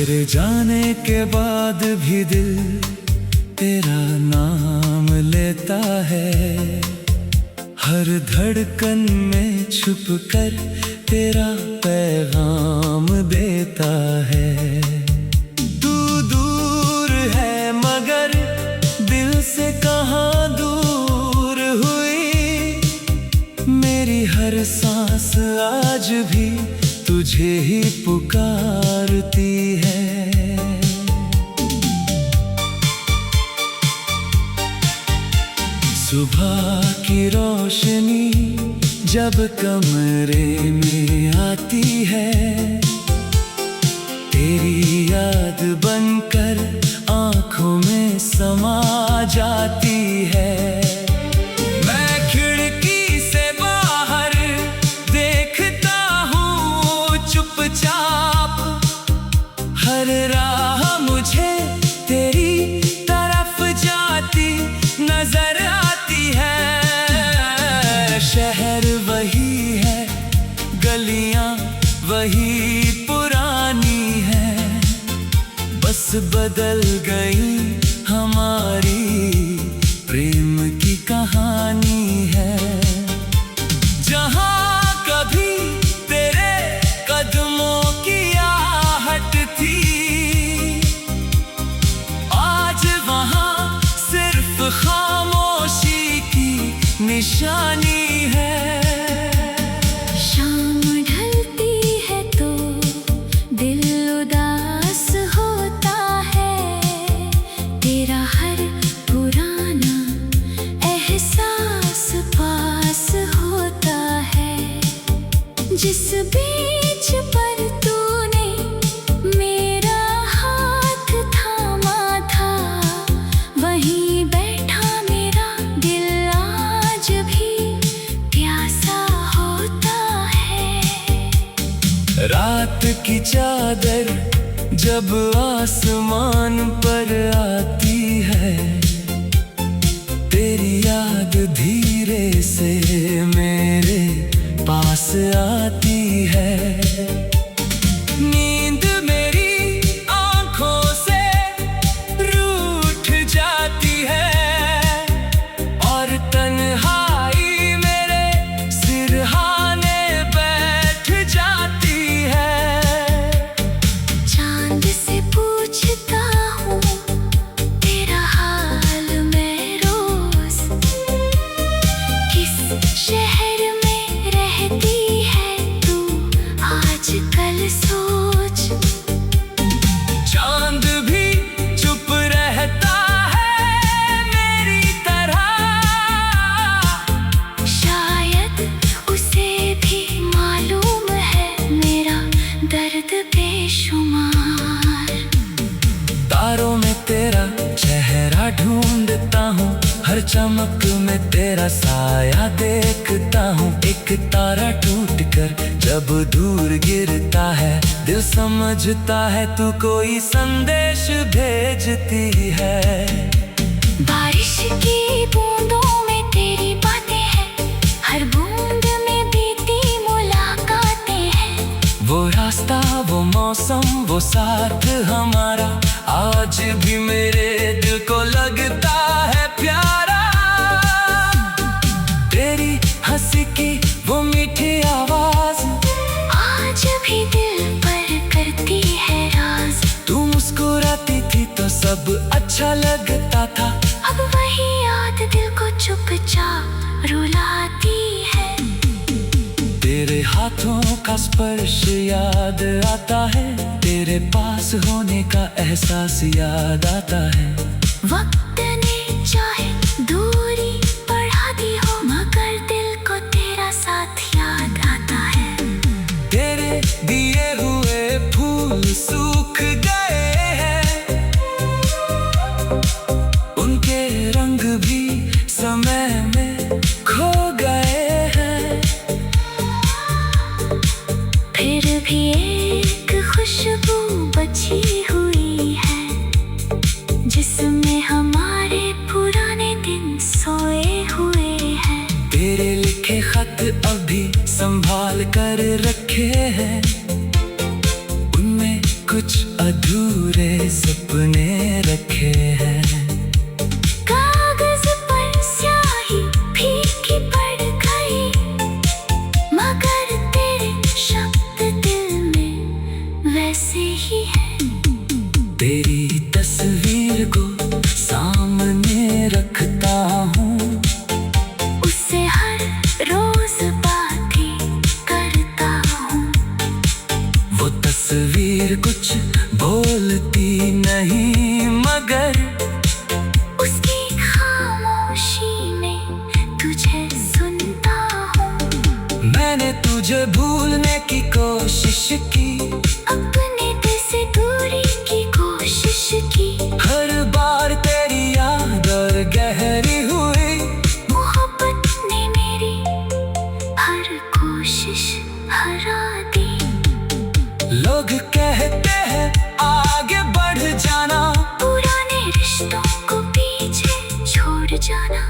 तेरे जाने के बाद भी दिल तेरा नाम लेता है। हर धड़कन में छुप कर तेरा पैगाम देता है। तू दूर है मगर दिल से कहाँ दूर हुई। मेरी हर सांस आज भी तुझे ही पुकारती है। सुबह की रोशनी जब कमरे में आती है, तेरी याद बनकर आँखों में समा जाती है। मैं खिड़की से बाहर देखता हूँ चुपचाप, हर राह मुझे तेरी तरफ जाती नजर आती है। शहर वही है, गलियां वही पुरानी है, बस बदल गई हमारी प्रेम की कहानी है। जहां कभी तेरे कदमों की आहट थी, आज वहां सिर्फ खामोशी की निशानी है। शाम ढलती है तो दिल उदास होता है, तेरा हर पुराना एहसास पास होता है। जिस बीच पर तूने मेरा हाथ थामा था, वहीं बैठा मेरा दिल आज भी प्यासा होता है। रात की चादर जब आसमान पर आती है, तेरी याद धीरे से मेरे पास आती है। नींद मेरी आँखों से रूठ जाती है और तन्हाई मेरे सिरहाने बैठ जाती है। चांद से पूछता हूँ तेरा हाल मैं रोज, किस शहर में रहती है तू आजकल सोच। चांद भी चुप रहता है मेरी तरह, शायद उसे भी मालूम है मेरा दर्द बेशुमार। तारों में तेरा चेहरा ढूंढता हूँ, हर चमक में तेरा साया देखता हूँ। एक तारा टूटकर जब दूर गिरता है, दिल समझता है तू कोई संदेश भेजती है। बारिश की बूंदों में तेरी बातें हैं, हर बूंद में बीती मुलाकातें हैं। वो रास्ता, वो मौसम, वो साथ हमारा आज भी मेरे दिल को लगता है प्यारा। तेरी हंसी की वो मीठी आवाज आज भी दिल पर करती है राज। तू मुस्कुराती थी तो सब अच्छा लगता था, अब वही याद दिल को चुपचाप रुलाती है। तेरे हाथों का स्पर्श याद आता है, तेरे पास होने का एहसास याद आता है। वक्त ने चाहे दूरी बढ़ा दी हो, मगर दिल को तेरा साथ याद आता है। तेरे दिए हुए फूल सूख गए हैं, उनके रंग भी समय में खो गए हैं। फिर भी एक खुशबू बची हुई है, जिसमें हमारे पुराने दिन सोए हुए हैं। तेरे लिखे खत अभी संभाल कर रखे हैं, उनमें कुछ अधूरे सपने रखे हैं। कागज पर स्याही फीकी पड़ गई, मगर तेरे शब्द दिल में वैसे ही है। तेरी तस्वीर को सामने रखता हूँ, उससे हर रोज बातें करता हूँ। वो तस्वीर कुछ बोलती नहीं, मगर उसकी खामोशी में तुझे सुनता हूँ। मैंने तुझे भूलने की कोशिश की, अपने दिल से दूरी की कोशिश की। हर बार तेरी याद और गहरी हुई। मोहब्बत ने मेरी हर कोशिश हरा दी। लोग कहते हैं आगे बढ़ जाना, पुराने रिश्तों को पीछे छोड़ जाना।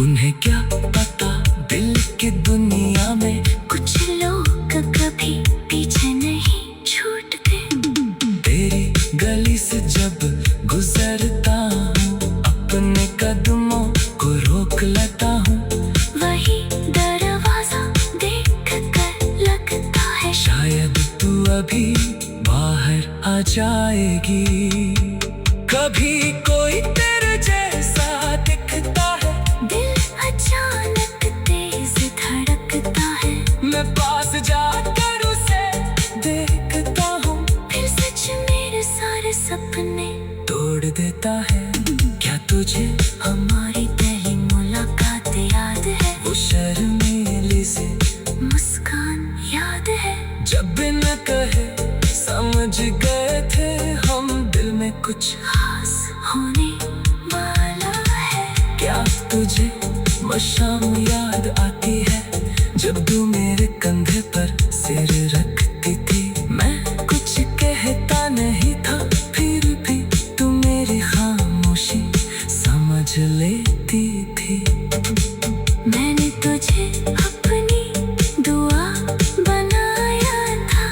उन्हें क्या पता दिल की दुनिया में कुछ लोग कभी पीछे नहीं छूटते। तेरी गली से जब गुजरता हूँ, अपने कदमों को रोक लेता हूँ। वही दरवाजा देख कर लगता है शायद तू अभी बाहर आ जाएगी। कभी कोई तेरे जैसा दिखता है, दिल अचानक तेज धड़कता है। मैं पास जाकर उसे देखता हूँ, फिर सच मेरे सारे सपने तोड़ देता है। क्या तुझे हमारी पहली मुलाकात याद है? वो शर्मीली सी मुस्कान याद है? जब बिना कहे समझ गए थे हम, दिल में कुछ खास होने वाला है। क्या तुझे वो शाम याद आती है, जब तू मेरे कंधे पर सिर रखती थी? मैं कुछ कहता नहीं था, फिर भी तू मेरी खामोशी समझ लेती थी। मैंने तुझे अपनी दुआ बनाया था।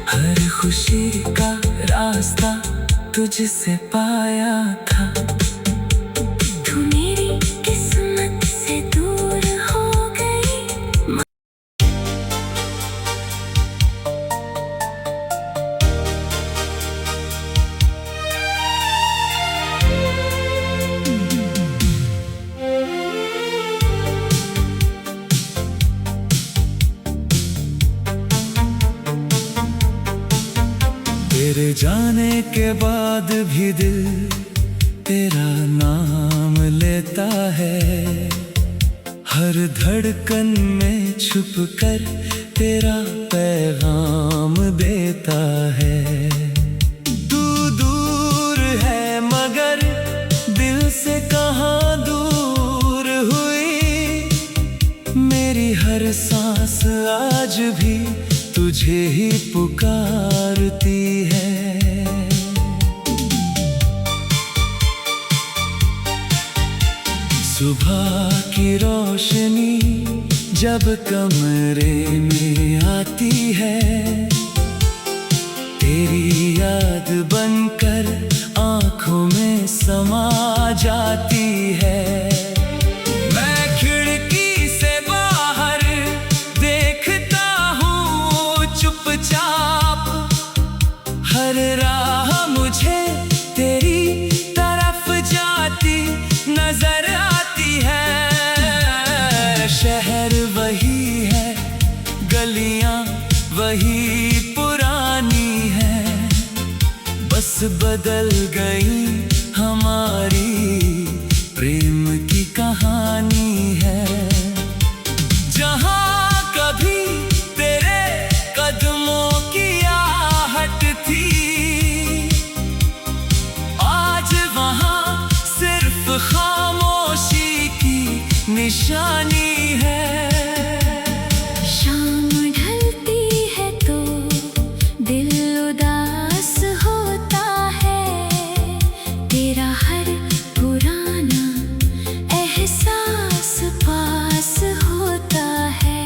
हर खुशी का रास्ता तुझसे पाया था। तू मेरी किस्मत से दूर हो गई। तेरे जाने के बाद भी दिल तेरा नाम लेता है। हर धड़कन में छुप कर तेरा पैगाम देता है। तू दूर है मगर दिल से कहाँ दूर हुई। मेरी हर सांस आज भी तुझे ही पुकारती है। सुबह की रोशनी जब कमरे में आती है, तेरी याद बनकर आंखों में समा जाती है। मैं खिड़की से बाहर देखता हूँ चुपचाप, हर राह मुझे तेरी तरफ जाती नजर आती है। शहर वही है, गलियां वही पुरानी है, बस बदल गई हमारी प्रेम की कहानी है। जहां कभी तेरे कदमों की आहट थी, आज वहां सिर्फ खामोशी की निशानी है। शाम ढलती है तो दिल उदास होता है। तेरा हर पुराना एहसास पास होता है।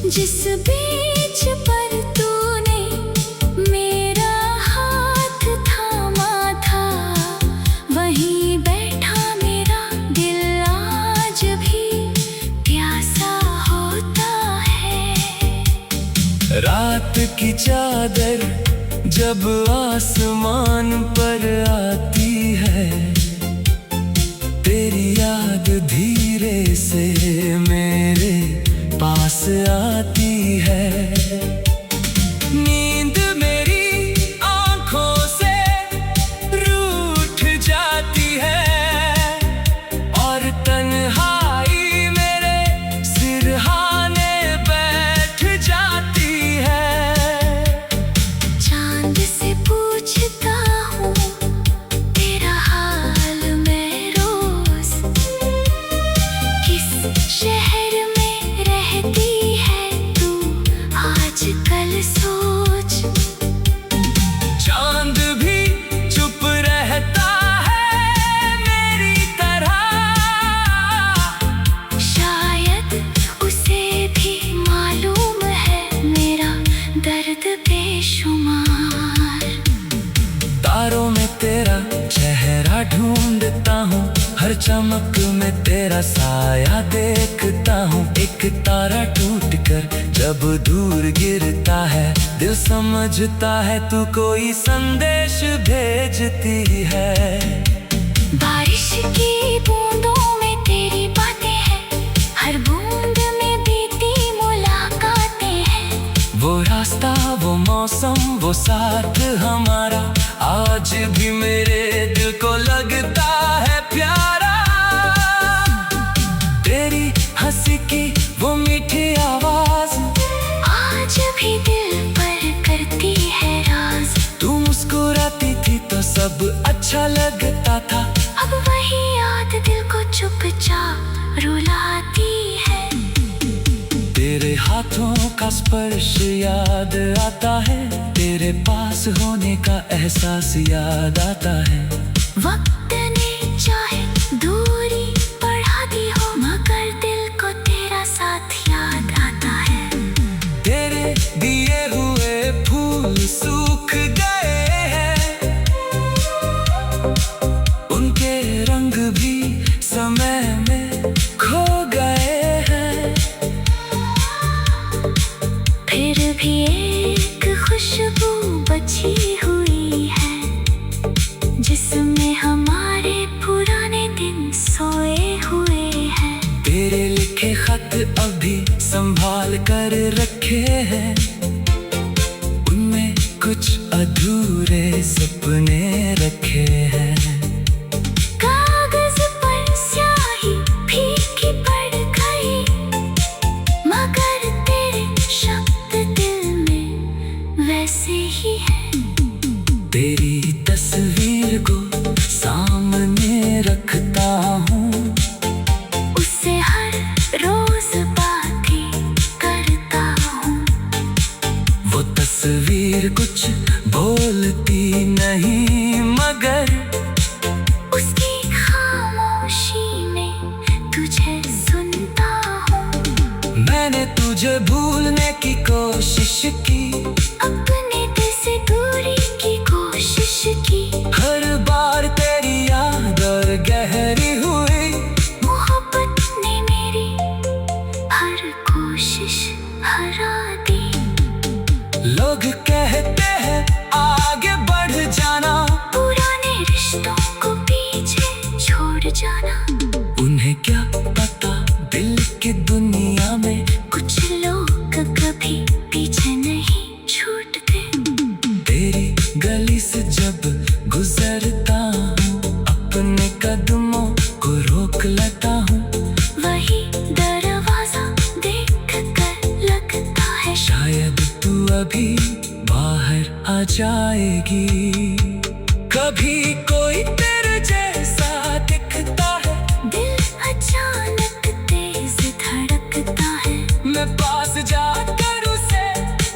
जिस बीच पर तूने मेरा रात की चादर जब आसमान पर आती है, तेरी याद धीरे से मेरे पास आती है। नींद मेरी आंखों से रूठ जाती है और तन्हाई मेरे सिरहाने बैठ जाती है। चांद से पूछता हूँ तेरा हाल मैं रोज, किस शहर में रहती है तू आजकल सोच। चांद भी चुप रहता है मेरी तरह, शायद उसे भी मालूम है मेरा दर्द बेशुमार। तारों में तेरा चेहरा ढूंढता हूँ, हर चमक में तेरा साया देखता हूँ। एक तारा टूटकर जब दूर गिरता है, दिल समझता है तू कोई संदेश भेजती है। बारिश की बूंदों में तेरी बातें हैं, हर बूंद में बीती मुलाकातें हैं। वो रास्ता, वो मौसम, वो साथ हमारा आज भी मेरे दिल को लगता है प्यारा। तेरी हंसी की वो मीठी आवाज आज भी दिल पर करती है राज। तू मुस्कुराती थी तो सब अच्छा लगता था, अब वही याद दिल को चुपचाप रुलाती है। तेरे हाथों का स्पर्श याद आता है, तेरे पास होने का एहसास याद आता है। वक्त ने चाहे दूरी बढ़ा दी हो, मगर दिल को तेरा साथ याद आता है। तेरे दिए हुए फूल सूख गए हैं, उनके रंग भी समय में खो गए हैं। फिर भी एक खुशबू बची हुई है, जिसमें हमारे पुराने दिन सोए हुए हैं। तेरे लिखे खत अभी संभाल कर रखे हैं, उनमें कुछ अधूरे सपने रखे हैं। कागज पर स्याही फीकी पड़ गई, मगर तेरे शब्द दिल में वैसे ही है। तेरी तस्वीर को सामने रखता हूँ, उससे हर रोज बातें करता हूँ। वो तस्वीर कुछ बोलती नहीं, मगर उसकी खामोशी में तुझे सुनता हूँ। मैंने तुझे भूलने की कोशिश की, अपने दिल से दूरी की कोशिश की। हर बार तेरी याद और गहरी हुई। मोहब्बत ने मेरी हर कोशिश हरा दी। लोग कहते हैं आगे बढ़ जाना, पुराने रिश्तों को पीछे छोड़ जाना। उन्हें क्या पता दिल की दुनिया में कुछ लोग कभी पीछे नहीं छूटते। तेरी गली से जब गुजरता हूँ, अपने कदमों को रोक लेता हूँ। वही दरवाजा देख कर लगता है शायद तू अभी बाहर आ जाएगी। कभी कोई तेरे जैसा दिखता है, दिल अचानक तेज धड़कता है। मैं पास जाकर उसे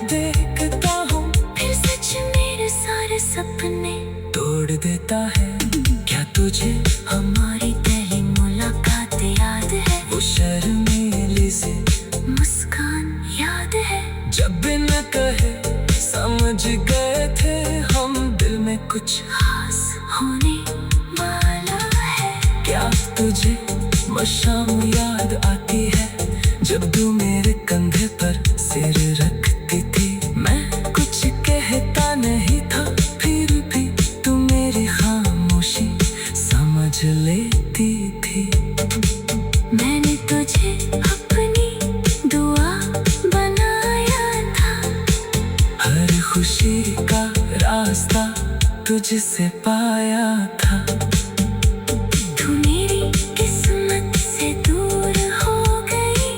देखता हूँ, फिर सच मेरे सारे सपने तोड़ देता है। क्या तुझे हमारी पहली मुलाकात याद है? वो शर्मीली सी मुस्कान याद है? जब बिना कहे समझ गए थे हम, दिल में कुछ खास होने वाला है। क्या तुझे वो शाम याद आती है, जब तू मेरे कंधे पर सिर रखती थी? रास्ता तुझसे पाया था। तू मेरी किस्मत से दूर हो गई।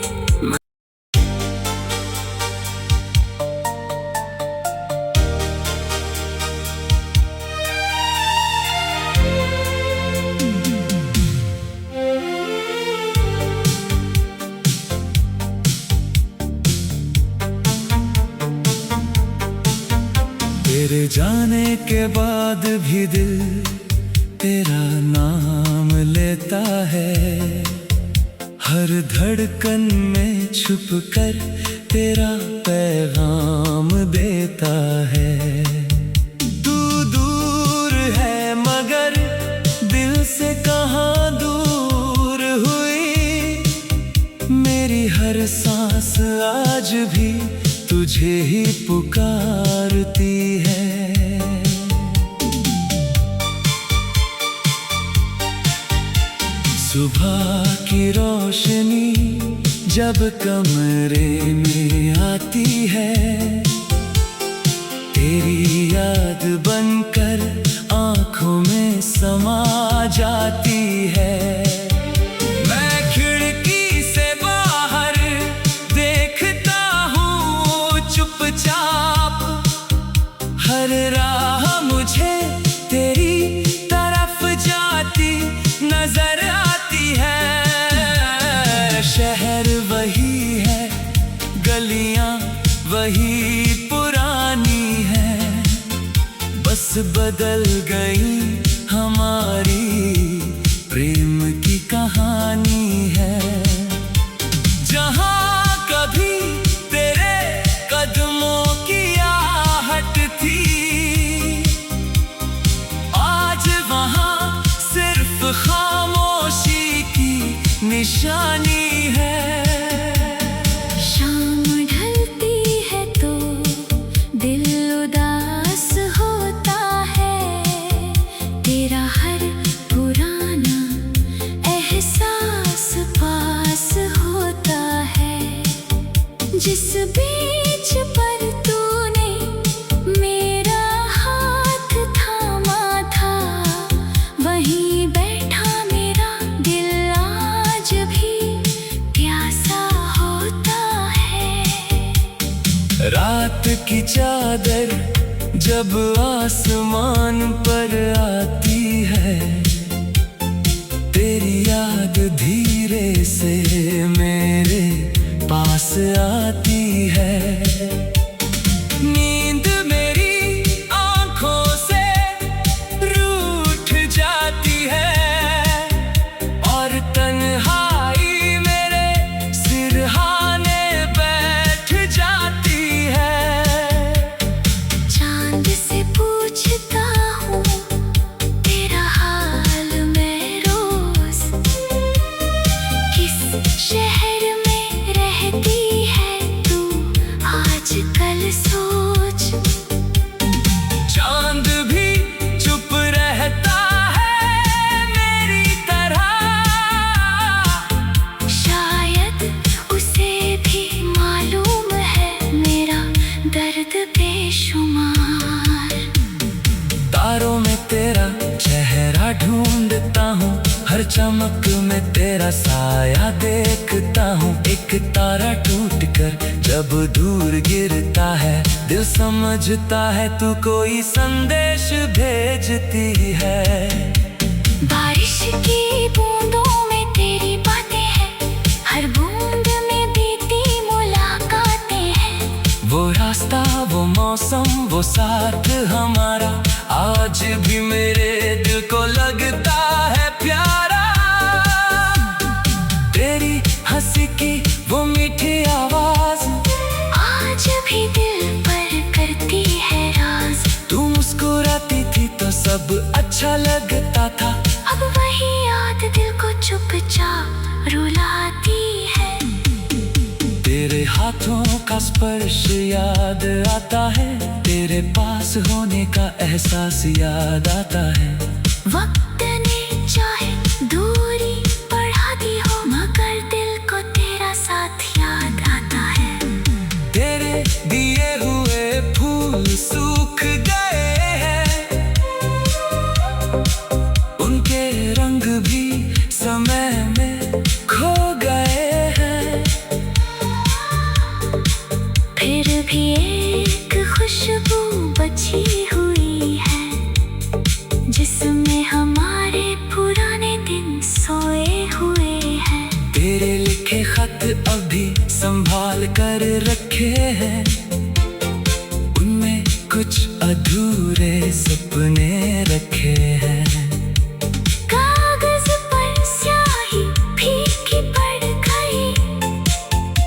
तेरे जाने के बाद भी दिल तेरा नाम लेता है। हर धड़कन में छुप कर तेरा पैगाम देता है। तू दूर है मगर दिल से कहाँ दूर हुई। मेरी हर सांस आज भी तुझे ही पुकारती है। सुबह की रोशनी जब कमरे में आती है, तेरी याद बनकर आंखों में समा जाती है। मैं खिड़की से बाहर देखता हूँ चुपचाप, हर राह मुझे तेरी तरफ जाती नजर आती है। शहर वही है, गलियां वही पुरानी है, बस बदल गई हमारी प्रेम की कहानी है। जहां कभी तेरे कदमों की आहट थी, आज वहां सिर्फ खामोशी की निशानी है। शाम ढलती है तो दिल उदास होता है। तेरा हर पुराना एहसास पास होता है। जिस बीच पर तूने मेरा हाथ थामा था, वहीं बैठा मेरा दिल आज भी प्यासा होता है। रात की चादर जब आसमान पर आती है, तेरी याद धीरे से मेरे पास आती है। नींद मेरी आंखों से रूठ जाती है और तन्हाई मेरे सिरहाने बैठ जाती है। चांद से पूछता हूँ तेरा हाल मैं रोज, किस शहर में रहती है तू आजकल सोच। चांद भी चुप रहता है मेरी तरह, शायद उसे भी मालूम है मेरा दर्द बेशुमार। तारों में तेरा चेहरा ढूंढता हूँ, हर चमक में तेरा साया देखता हूँ। एक तारा टूट कर जब दूर गिरता है, दिल समझता है तू कोई संदेश भेजती है। बारिश की बूंदों में तेरी बातें हैं, हर बूंद में बीती मुलाकातें हैं। वो रास्ता, वो मौसम, वो साथ हमारा आज भी मेरे दिल को लगता है प्यारा। तेरी हंसी की वो मीठी आवाज आज भी दिल पर करती है राज। तू मुस्कुराती थी तो सब अच्छा लगता था, अब वही याद दिल को चुपचाप रुलाती है। तेरे हाथों का स्पर्श याद आता है, तेरे पास होने का एहसास याद आता है। वक्त ने चाहे दूरी बढ़ा दी हो, मगर दिल को तेरा साथ याद आता है। तेरे दिए हुए फूल सूख गए हैं, फिर भी एक खुशबू बची हुई है, जिसमें हमारे पुराने दिन सोए हुए हैं। तेरे लिखे खत अभी संभाल कर रखे हैं, उनमें कुछ अधूरे सपने रखे हैं। कागज पर स्याही फीकी पड़ गई,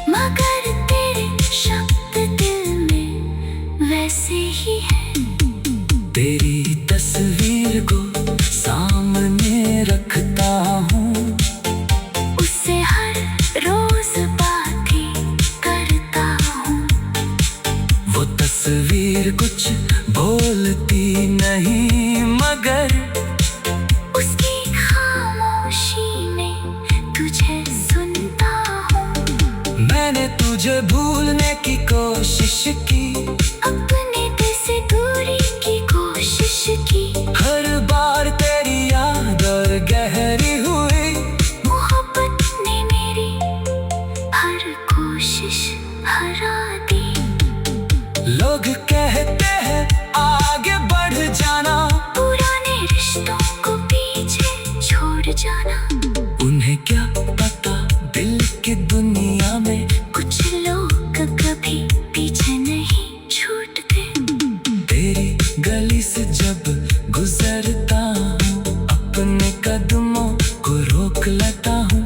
मगर तेरे शब्द दिल में वैसे ही है। तेरी तस्वीर को सामने रखता हूँ, उससे हर रोज बातें करता हूँ। वो तस्वीर कुछ बोलती नहीं, मगर उसकी खामोशी में तुझे सुनता हूँ। मैंने तुझे भूलने की कोशिश की, अपने दिल से दूरी की कोशिश की। हर बार तेरी याद और गहरी हुई। मोहब्बत ने मेरी हर कोशिश हरा दी। लोग कहते हैं आगे बढ़ जाना, पुराने रिश्तों को पीछे छोड़ जाना। उन्हें क्या पता दिल की दुनिया में कुछ लोग कभी पीछे नहीं छूटते। तेरी गली से जब गुजरता हूँ, अपने कदमों को रोक लेता हूँ।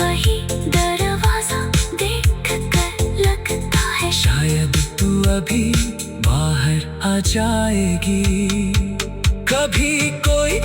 वही दरवाजा देख कर लगता है शायद तू अभी बाहर आ जाएगी। कभी कोई